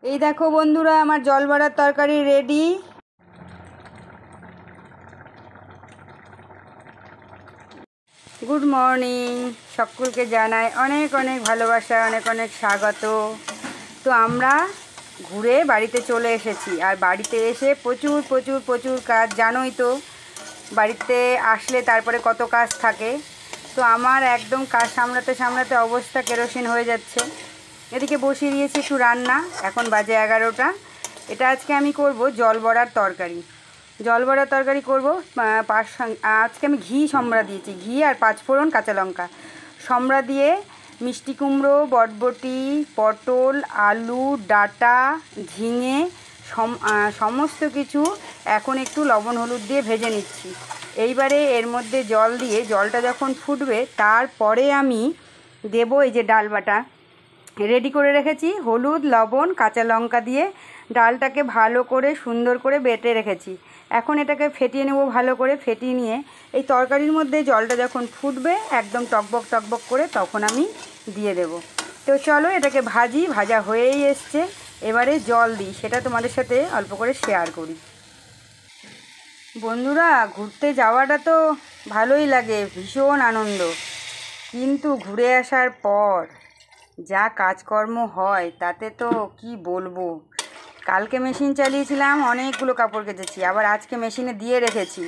এই দেখো বন্ধুরা, আমার জল বড়ার তরকারি রেডি। গুড মর্নিং, সকলকে জানাই অনেক অনেক ভালোবাসা, অনেক অনেক স্বাগত। তো আমরা ঘুরে বাড়িতে চলে এসেছি, আর বাড়িতে এসে প্রচুর প্রচুর প্রচুর কাজ, জানোই তো বাড়িতে আসলে তারপরে কত কাজ থাকে। তো আমার একদম কাজ সামলাতে সামলাতে অবস্থা কেরোসিন হয়ে যাচ্ছে। এদিকে বসিয়ে দিয়েছি একটু রান্না, এখন বাজে 11টা। এটা আজকে আমি করব জল বড়ার তরকারি। জল বড়ার তরকারি করব। আজকে আমি ঘি সম্বরা দিয়েছি, ঘি আর 5 ফোড়ন কাঁচা লঙ্কা সম্বরা দিয়ে মিষ্টি কুমড়ো, বটবটি, পটল, আলু, ডাঁটা, ঝিঙে সমস্ত কিছু এখন একটু লবণ হলুদ দিয়ে ভেজে নিচ্ছি। এইবারে এর মধ্যে জল দিয়ে, জলটা যখন ফুটবে তারপরে আমি দেবো এই যে ডাল বাটা রেডি করে রেখেছি, হলুদ, লবণ, কাঁচা লঙ্কা দিয়ে ডালটাকে ভালো করে সুন্দর করে বেটে রেখেছি। এখন এটাকে ফেটিয়ে নেব, ভালো করে ফেটিয়ে নিয়ে এই তরকারির মধ্যে জলটা যখন ফুটবে একদম টকবক টকবক করে, তখন আমি দিয়ে দেব। তো চলো এটাকে ভাজি, ভাজা হয়েই এসছে। এবারে জল দিই, সেটা তোমাদের সাথে অল্প করে শেয়ার করি। বন্ধুরা, ঘুরতে যাওয়াটা তো ভালোই লাগে, ভীষণ আনন্দ, কিন্তু ঘুরে আসার পর যা কাজকর্ম হয় তাতে তো কি বলবো। কালকে মেশিন চালিয়েছিলাম, অনেকগুলো কাপড় কেচেছি, আবার আজকে মেশিনে দিয়ে রেখেছি,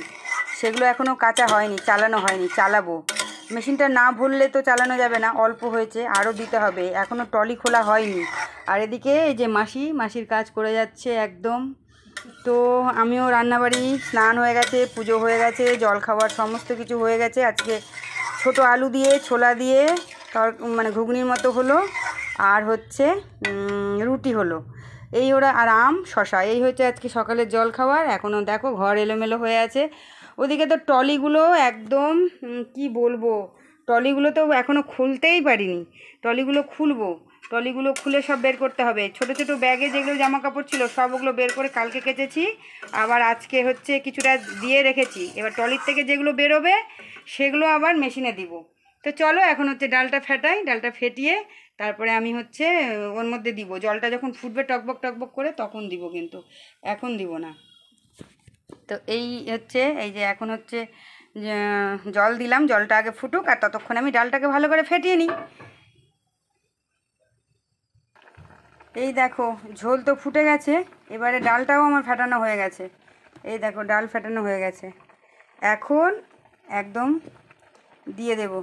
সেগুলো এখনও কাচা হয়নি, চালানো হয়নি, চালাবো। মেশিনটা না ভরলে তো চালানো যাবে না, অল্প হয়েছে, আরও দিতে হবে, এখনও ট্রলি খোলা হয়নি। আর এদিকে এই যে মাসির কাজ করে যাচ্ছে একদম। তো আমিও রান্নাবাড়ি, স্নান হয়ে গেছে, পুজো হয়ে গেছে, জল খাবার সমস্ত কিছু হয়ে গেছে। আজকে ছোট আলু দিয়ে ছোলা দিয়ে মানে ঘুগনির মতো হলো, আর হচ্ছে রুটি হলো, এই ওরা, আর আম শশা, এই হচ্ছে আজকে সকালের জল খাবার। এখনও দেখো ঘর এলোমেলো হয়ে আছে। ওদিকে তো ট্রলিগুলো একদম কি বলবো, ট্রলিগুলো তো এখনও খুলতেই পারিনি। ট্রলিগুলো খুলবো, ট্রলিগুলো খুলে সব বের করতে হবে। ছোট ছোট ব্যাগে যেগুলো জামা কাপড় ছিল সব ওগুলো বের করে কালকে কেচেছি, আবার আজকে হচ্ছে কিছুটা দিয়ে রেখেছি। এবার ট্রলির থেকে যেগুলো বেরোবে সেগুলো আবার মেশিনে দিব। তো চলো এখন হচ্ছে ডালটা ফেটাই, ডালটা ফেটিয়ে তারপরে আমি হচ্ছে ওর মধ্যে দিব। জলটা যখন ফুটবে টকবক টকবক করে তখন দিব, কিন্তু এখন দিব না। তো এই হচ্ছে, এই যে এখন হচ্ছে জল দিলাম, জলটা আগে ফুটুক, আর ততক্ষণ আমি ডালটাকে ভালো করে ফেটিয়ে নিই। এই দেখো ঝোল তো ফুটে গেছে, এবারে ডালটাও আমার ফেটানো হয়ে গেছে। এই দেখো ডাল ফেটানো হয়ে গেছে, এখন একদম দিয়ে দেব।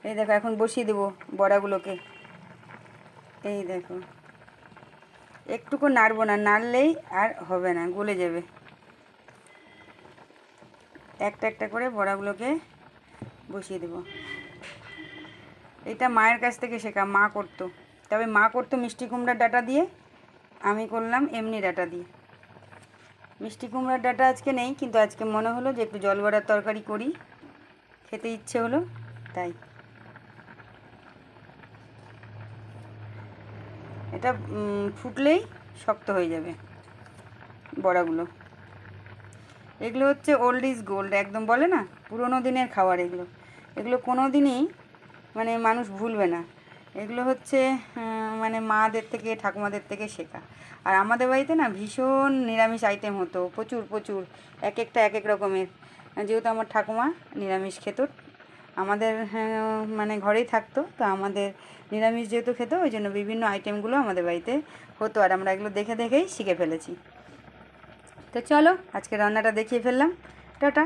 এই দেখো এখন বসিয়ে দেবো বড়াগুলোকে। এই দেখো একটুকু নাড়বো না, নাড়লেই আর হবে না, গলে যাবে। একটা একটা করে বড়াগুলোকে বসিয়ে দেব। এটা মায়ের কাছ থেকে শেখা, মা করতো। তবে মা করতো মিষ্টি কুমড়ার ডাঁটা দিয়ে, আমি করলাম এমনি ডাঁটা দিয়ে। মিষ্টি কুমড়ার ডাঁটা আজকে নেই, কিন্তু আজকে মনে হলো যে একটু জল বড়ার তরকারি করি, খেতে ইচ্ছে হলো তাই। এটা ফুটলেই শক্ত হয়ে যাবে বড়াগুলো। এগুলো হচ্ছে ওল্ড ইজ গোল্ড, একদম বলে না, পুরোনো দিনের খাবার এগুলো। এগুলো কোনো দিনই মানে মানুষ ভুলবে না। এগুলো হচ্ছে মানে মাদের থেকে, ঠাকুমাদের থেকে শেখা। আর আমাদের বাড়িতে না ভীষণ নিরামিষ আইটেম হতো, প্রচুর প্রচুর, এক একটা এক এক রকমের। যেহেতু আমার ঠাকুমা নিরামিষ খেত, আমাদের মানে ঘরেই থাকতো, তো আমাদের নিরামিষ যেহেতু খেত, ওই জন্য বিভিন্ন আইটেমগুলো আমাদের বাড়িতে হতো, আর আমরা এগুলো দেখে দেখেই শিখে ফেলেছি। তো চলো আজকে রান্নাটা দেখিয়ে ফেললাম, টাটা।